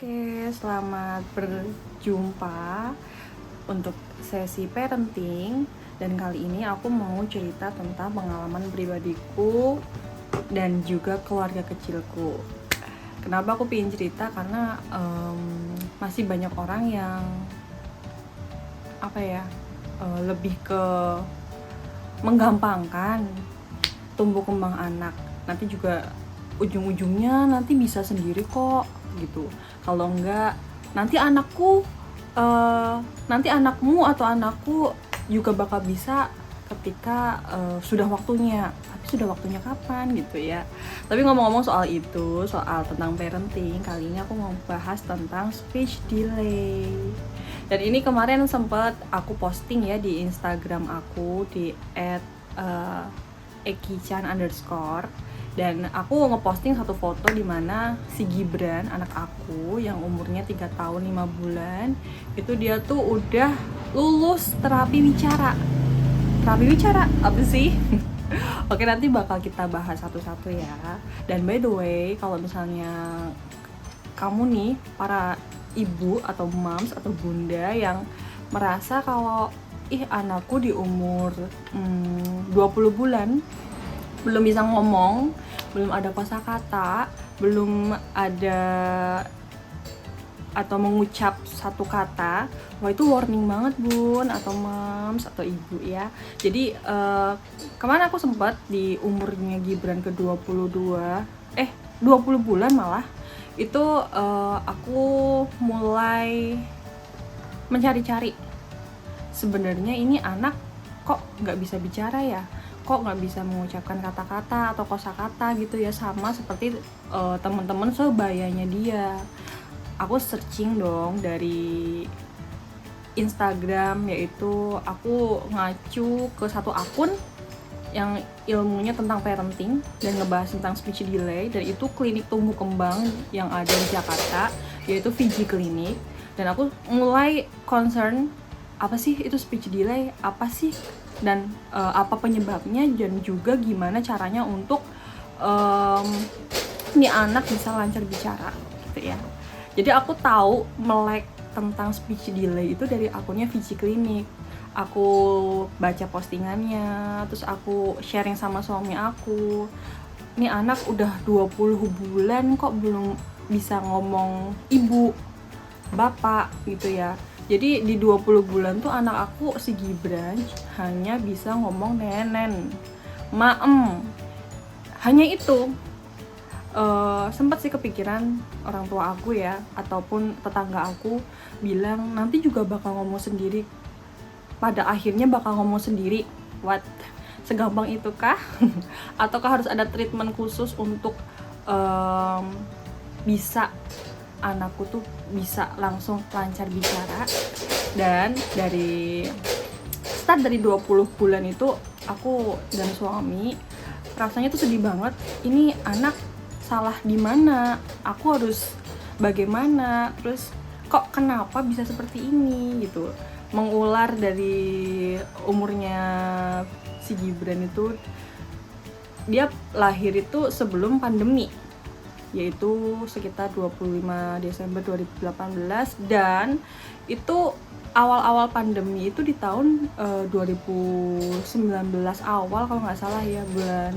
Oke, selamat berjumpa untuk sesi parenting. Dan kali ini aku mau cerita tentang pengalaman pribadiku dan juga keluarga kecilku. Kenapa aku pengen cerita? Karena masih banyak orang yang lebih ke menggampangkan tumbuh kembang anak. Nanti juga ujung-ujungnya nanti bisa sendiri kok gitu. Kalau enggak nanti anakmu atau anakku juga bakal bisa ketika sudah waktunya. Tapi sudah waktunya kapan gitu ya. Tapi ngomong-ngomong soal itu, soal tentang parenting, kali ini aku mau bahas tentang speech delay. Dan ini kemarin sempat aku posting ya di Instagram aku di @ekichan_. Dan aku ngeposting satu foto di mana si Gibran, anak aku yang umurnya 3 tahun 5 bulan, itu dia tuh udah lulus terapi wicara. Terapi wicara apa sih? Oke, nanti bakal kita bahas satu-satu ya. Dan by the way, kalau misalnya kamu nih, para ibu atau moms atau bunda yang merasa kalau anakku di umur 20 bulan belum bisa ngomong, belum ada kosakata, belum ada atau mengucap satu kata, wah itu warning banget bun atau moms atau ibu ya. Jadi kemarin aku sempat di umurnya Gibran ke 20 bulan malah, itu aku mulai mencari-cari sebenarnya ini anak kok nggak bisa bicara ya, kok nggak bisa mengucapkan kata-kata atau kosakata gitu ya, sama seperti teman-teman sebayanya dia. Aku searching dong dari Instagram, yaitu aku ngacu ke satu akun yang ilmunya tentang parenting dan ngebahas tentang speech delay, dan itu klinik tumbuh kembang yang ada di Jakarta, yaitu VG Clinic. Dan aku mulai concern, apa sih itu speech delay, apa sih, dan apa penyebabnya, dan juga gimana caranya untuk nih anak bisa lancar bicara gitu ya. Jadi aku tahu melek tentang speech delay itu dari akunnya VG Clinic. Aku baca postingannya, terus aku sharing sama suami aku. Nih anak udah 20 bulan kok belum bisa ngomong ibu, bapak gitu ya. Jadi di 20 bulan tuh anak aku si Gibran hanya bisa ngomong nenen, maem. Hanya itu. Sempat sih kepikiran orang tua aku ya, ataupun tetangga aku bilang nanti juga bakal ngomong sendiri. Pada akhirnya bakal ngomong sendiri. What? Segampang itu kah? Ataukah harus ada treatment khusus untuk bisa anakku tuh bisa langsung lancar bicara? Dan dari 20 bulan itu aku dan suami rasanya tuh sedih banget. Ini anak salah di mana? Aku harus bagaimana? Terus kok kenapa bisa seperti ini gitu? Mengular dari umurnya si Gibran itu, dia lahir itu sebelum pandemi, yaitu sekitar 25 Desember 2018, dan itu awal-awal pandemi itu di tahun 2019 awal kalau nggak salah ya, bulan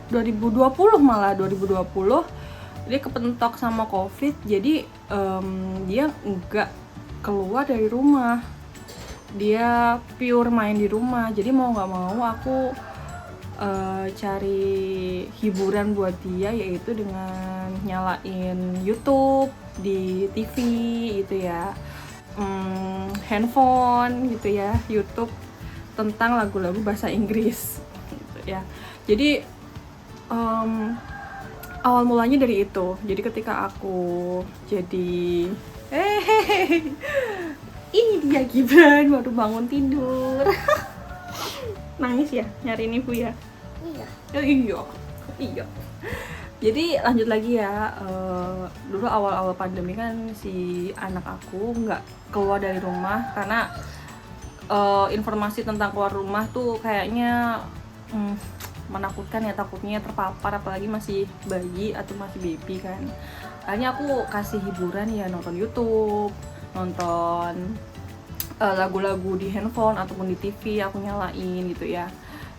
2020 malah 2020 dia kepentok sama COVID. Jadi dia nggak keluar dari rumah, dia pure main di rumah. Jadi mau nggak mau aku cari hiburan buat dia, yaitu dengan nyalain YouTube di TV gitu ya, handphone gitu ya, YouTube tentang lagu-lagu bahasa Inggris gitu ya. Jadi awal mulanya dari itu. Jadi ketika aku jadi ini dia Gibran baru bangun tidur. Nangis ya nyariin ibu ya. Iya. Jadi lanjut lagi ya, dulu awal-awal pandemi kan si anak aku nggak keluar dari rumah karena informasi tentang keluar rumah tuh kayaknya menakutkan ya, takutnya terpapar, apalagi masih bayi atau masih baby kan. akhirnya aku kasih hiburan ya, nonton YouTube, nonton lagu-lagu di handphone ataupun di TV aku nyalain gitu ya.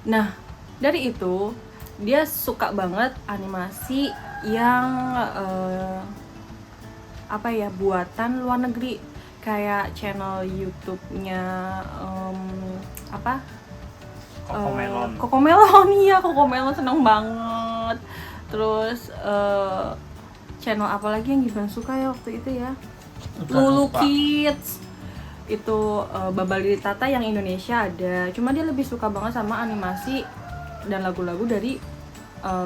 Nah dari itu dia suka banget animasi yang apa ya, buatan luar negeri, kayak channel YouTube-nya apa Cocomelon. Iya, Cocomelon seneng banget. Terus channel apa lagi yang Gibran suka ya waktu itu ya, Lulu Kids itu, Babali Tata yang Indonesia ada, cuma dia lebih suka banget sama animasi dan lagu-lagu dari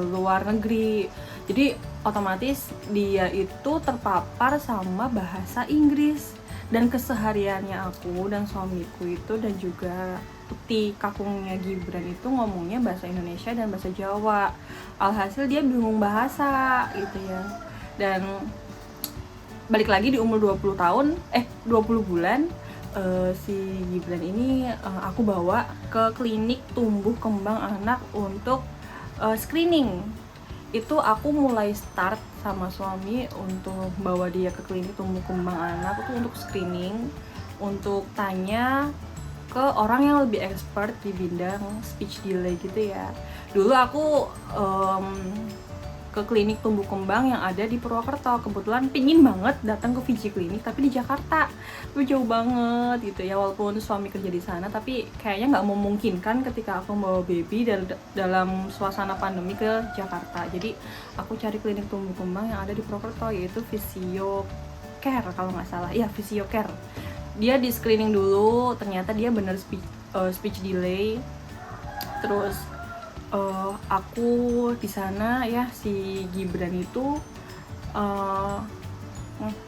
luar negeri. Jadi otomatis dia itu terpapar sama bahasa Inggris, dan kesehariannya aku dan suamiku itu dan juga Putih kakungnya Gibran itu ngomongnya bahasa Indonesia dan bahasa Jawa. Alhasil dia bingung bahasa gitu ya. Dan balik lagi di umur 20 tahun 20 bulan si Gibran ini aku bawa ke klinik tumbuh kembang anak untuk screening. Itu aku mulai start sama suami untuk bawa dia ke klinik tumbuh kembang anak itu untuk screening, untuk tanya ke orang yang lebih expert di bidang speech delay gitu ya. Dulu aku ke klinik tumbuh kembang yang ada di Purwokerto. Kebetulan pingin banget datang ke Fiji Clinic tapi di Jakarta, itu jauh banget gitu ya. Walaupun suami kerja di sana, tapi kayaknya nggak memungkinkan ketika aku membawa baby dalam suasana pandemi ke Jakarta. Jadi aku cari klinik tumbuh kembang yang ada di Purwokerto, yaitu Visio Care kalau nggak salah. Iya, Visio Care. Dia di screening dulu, ternyata dia bener speech delay. Terus aku di sana ya, si Gibran itu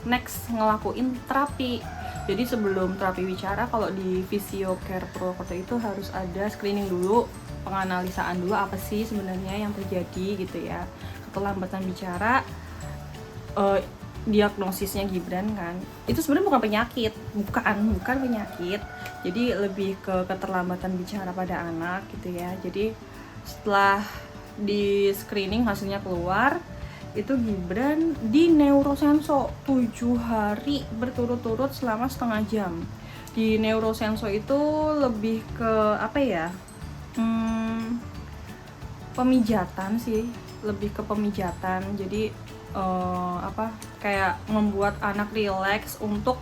next ngelakuin terapi. Jadi sebelum terapi bicara, kalau di Visio Care Purwokerto itu harus ada screening dulu, penganalisaan dulu apa sih sebenarnya yang terjadi gitu ya. Keterlambatan bicara, diagnosisnya Gibran kan, itu sebenarnya bukan penyakit, bukan penyakit. Jadi lebih ke keterlambatan bicara pada anak gitu ya. Jadi setelah di screening hasilnya keluar, itu Gibran di neurosenso 7 hari berturut-turut selama setengah jam. Di neurosenso itu lebih ke apa ya, pemijatan sih, lebih ke pemijatan. Jadi kayak membuat anak rileks untuk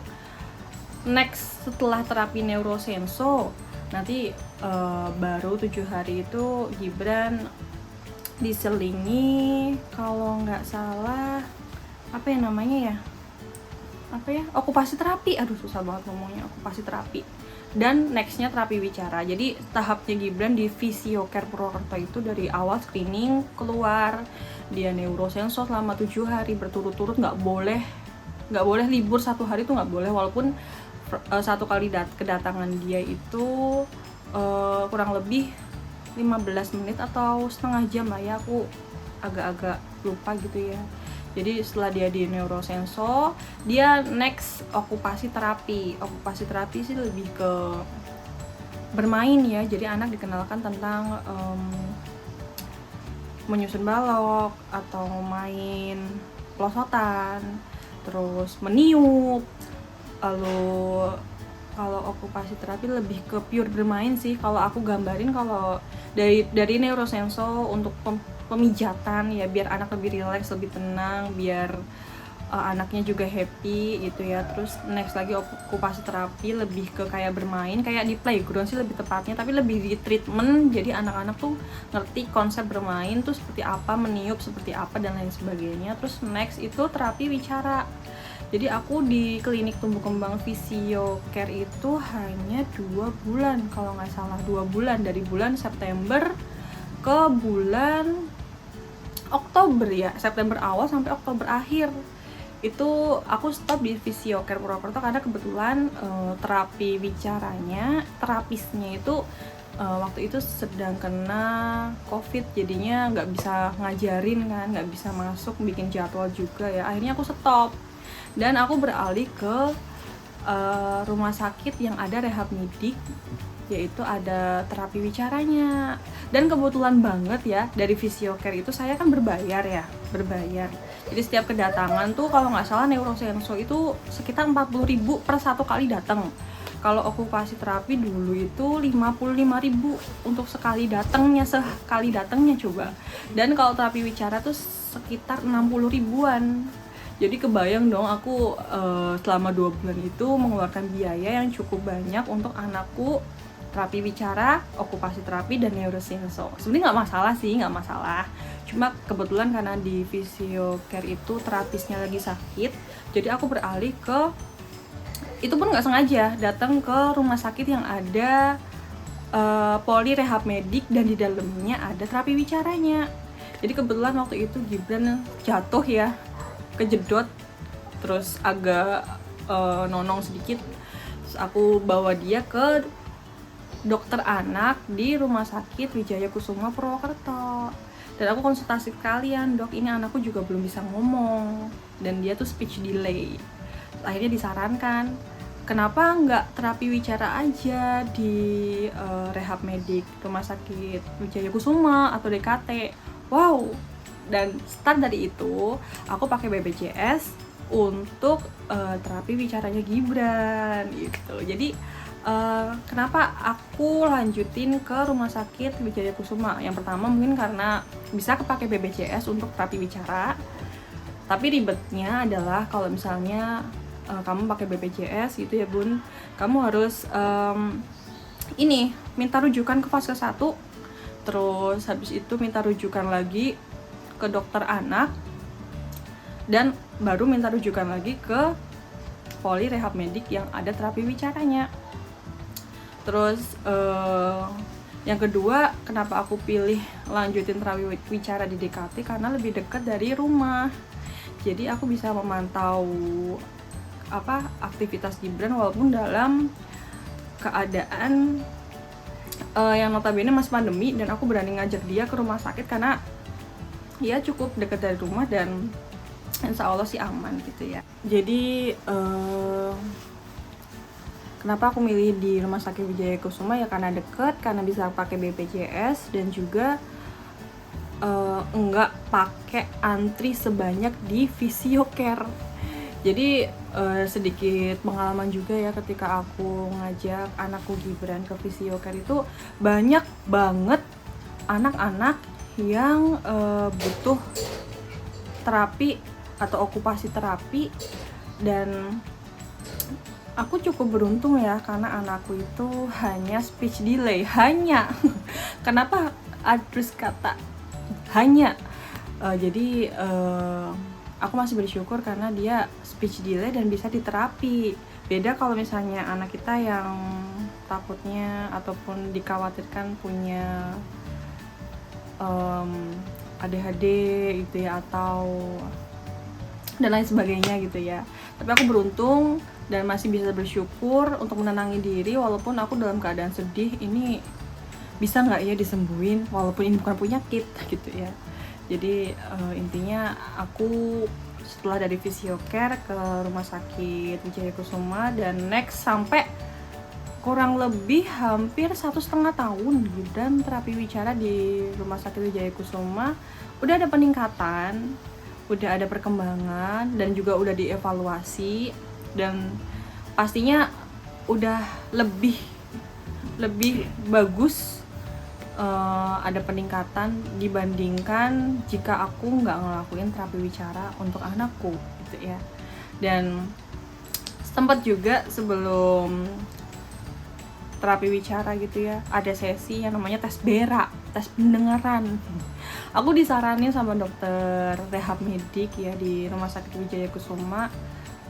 next setelah terapi neurosenso. Nanti baru 7 hari itu Gibran diselingi, kalau nggak salah apa ya namanya ya, okupasi terapi. Aduh susah banget ngomongnya, okupasi terapi. Dan nextnya terapi bicara. Jadi tahapnya Gibran di Visio Care Purwokerto itu dari awal screening keluar, dia neurosenso selama 7 hari berturut-turut, nggak boleh libur 1 hari tuh nggak boleh. Walaupun satu kali kedatangan dia itu kurang lebih 15 menit atau setengah jam lah ya, aku agak-agak lupa gitu ya. Jadi setelah dia di neurosenso, dia next okupasi terapi. Okupasi terapi sih lebih ke bermain ya. Jadi anak dikenalkan tentang menyusun balok atau main pelosotan, terus meniup. Lalu kalau okupasi terapi lebih ke pure bermain sih. Kalau aku gambarin, kalau dari neurosenso untuk pemijatan ya, biar anak lebih rileks, lebih tenang, biar anaknya juga happy gitu ya. Terus next lagi okupasi terapi lebih ke kayak bermain, kayak di playground sih lebih tepatnya, tapi lebih di treatment. Jadi anak-anak tuh ngerti konsep bermain tuh seperti apa, meniup seperti apa dan lain sebagainya. Terus next itu terapi bicara. Jadi aku di klinik tumbuh kembang Visio Care itu hanya 2 bulan kalau nggak salah, 2 bulan, dari bulan September ke bulan Oktober ya, September awal sampai Oktober akhir. Itu aku stop di Visio Care Purwokerto karena kebetulan terapi bicaranya, terapisnya itu waktu itu sedang kena COVID, jadinya nggak bisa ngajarin kan, nggak bisa masuk bikin jadwal juga ya. Akhirnya aku stop dan aku beralih ke rumah sakit yang ada rehab midik, yaitu ada terapi bicaranya. Dan kebetulan banget ya, dari Visio Care itu saya kan berbayar. Jadi setiap kedatangan tuh kalau nggak salah neurosensor itu sekitar 40.000 per satu kali datang. Kalau okupasi terapi dulu itu 55.000 untuk sekali datangnya coba. Dan kalau terapi wicara tuh sekitar 60 ribuan. Jadi kebayang dong aku selama 2 bulan itu mengeluarkan biaya yang cukup banyak untuk anakku terapi bicara, okupasi terapi, dan neurosensor. Sebenarnya nggak masalah sih, nggak masalah. Cuma kebetulan karena di Physiocare itu terapisnya lagi sakit, jadi aku beralih ke, itu pun nggak sengaja, datang ke rumah sakit yang ada Poli Rehab Medik dan di dalamnya ada terapi bicaranya. Jadi kebetulan waktu itu Gibran jatuh ya, kejedot, terus agak nonong sedikit. Terus aku bawa dia ke dokter anak di Rumah Sakit Wijaya Kusuma Purwokerto. Dan aku konsultasi kalian, dok ini anakku juga belum bisa ngomong dan dia tuh speech delay. Akhirnya disarankan, kenapa nggak terapi wicara aja di Rehab Medik Rumah Sakit Wijaya Kusuma atau DKT. Wow. Dan start dari itu aku pakai BPJS untuk terapi bicaranya Gibran gitu. Jadi kenapa aku lanjutin ke Rumah Sakit Wijaya Kusuma? Yang pertama mungkin karena bisa kepake BPJS untuk terapi bicara. Tapi ribetnya adalah kalau misalnya kamu pakai BPJS gitu ya bun, kamu harus minta rujukan ke Vaskes 1, terus habis itu minta rujukan lagi ke dokter anak, dan baru minta rujukan lagi ke Poli Rehab Medik yang ada terapi bicaranya. Terus yang kedua, kenapa aku pilih lanjutin terapi bicara di DKT, karena lebih dekat dari rumah. Jadi aku bisa memantau aktivitas Gibran walaupun dalam keadaan yang notabene masih pandemi, dan aku berani ngajak dia ke rumah sakit karena ya cukup dekat dari rumah dan insya Allah sih aman gitu ya. Jadi kenapa aku milih di Rumah Sakit Wijaya Kusuma ya karena deket, karena bisa pakai BPJS, dan juga enggak pakai antri sebanyak di Physiocare. Jadi sedikit pengalaman juga ya ketika aku ngajak anakku Gibran ke Physiocare, itu banyak banget anak-anak yang butuh terapi atau okupasi terapi, dan aku cukup beruntung ya karena anakku itu hanya speech delay, hanya kenapa harus kata hanya jadi aku masih bersyukur karena dia speech delay dan bisa diterapi. Beda kalau misalnya anak kita yang takutnya ataupun dikhawatirkan punya ADHD gitu ya, atau dan lain sebagainya gitu ya. Tapi aku beruntung dan masih bisa bersyukur untuk menenangi diri walaupun aku dalam keadaan sedih. Ini bisa nggak ya disembuhin walaupun ini bukan penyakit gitu ya. Jadi intinya aku setelah dari Physiocare ke Rumah Sakit Wijaya Kusuma, dan next sampai kurang lebih hampir 1,5 tahun Gibran terapi bicara di Rumah Sakit Wijaya Kusuma. Udah ada peningkatan, udah ada perkembangan, dan juga udah dievaluasi, dan pastinya udah lebih bagus, ada peningkatan dibandingkan jika aku nggak ngelakuin terapi bicara untuk anakku gitu ya. Dan sempat juga sebelum terapi bicara gitu ya, ada sesi yang namanya tes BERA, tes pendengaran. Aku disaranin sama dokter rehab medik ya di Rumah Sakit Wijaya Kusuma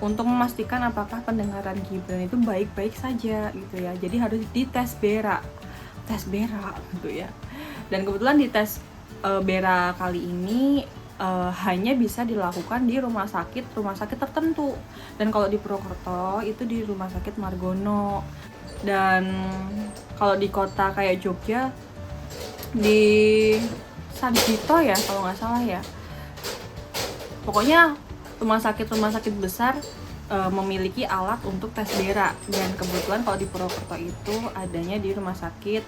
untuk memastikan apakah pendengaran Gibran itu baik-baik saja gitu ya. Jadi harus dites BERA gitu ya. Dan kebetulan di tes BERA kali ini hanya bisa dilakukan di rumah sakit tertentu. Dan kalau di Purwokerto itu di Rumah Sakit Margono. Dan kalau di kota kayak Jogja di Sarjito ya kalau nggak salah ya. Pokoknya rumah sakit besar memiliki alat untuk tes BERA, dan kebetulan kalau di Purwokerto itu adanya di Rumah Sakit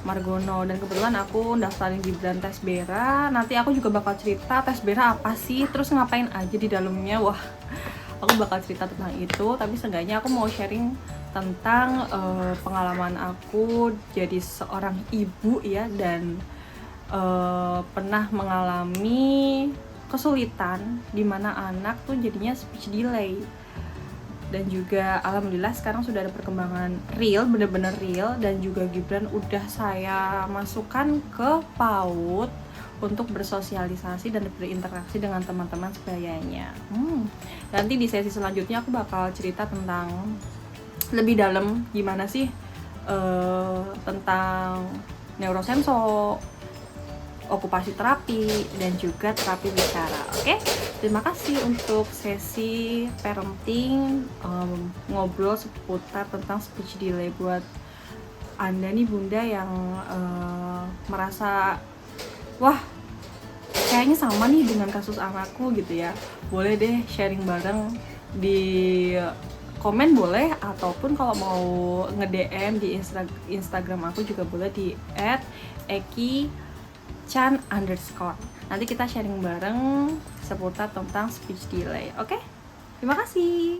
Margono. Dan kebetulan aku daftarin Gibran tes Bera. Nanti aku juga bakal cerita tes Bera apa sih, terus ngapain aja di dalamnya. Wah, aku bakal cerita tentang itu. Tapi seenggaknya aku mau sharing tentang pengalaman aku jadi seorang ibu ya, dan pernah mengalami kesulitan dimana anak tuh jadinya speech delay. Dan juga alhamdulillah sekarang sudah ada perkembangan real, bener-bener real. Dan juga Gibran udah saya masukkan ke PAUD untuk bersosialisasi dan berinteraksi dengan teman-teman sebayanya. Nanti di sesi selanjutnya aku bakal cerita tentang lebih dalam gimana sih tentang neurosenso, okupasi terapi, dan juga terapi bicara. Oke, terima kasih untuk sesi parenting, ngobrol seputar tentang speech delay buat Anda nih bunda yang merasa wah kayaknya sama nih dengan kasus anakku gitu ya. Boleh deh sharing bareng di komen boleh, ataupun kalau mau nge-DM di Instagram aku juga boleh di @eki_chan_. Nanti kita sharing bareng seputar tentang speech delay. Oke? Terima kasih.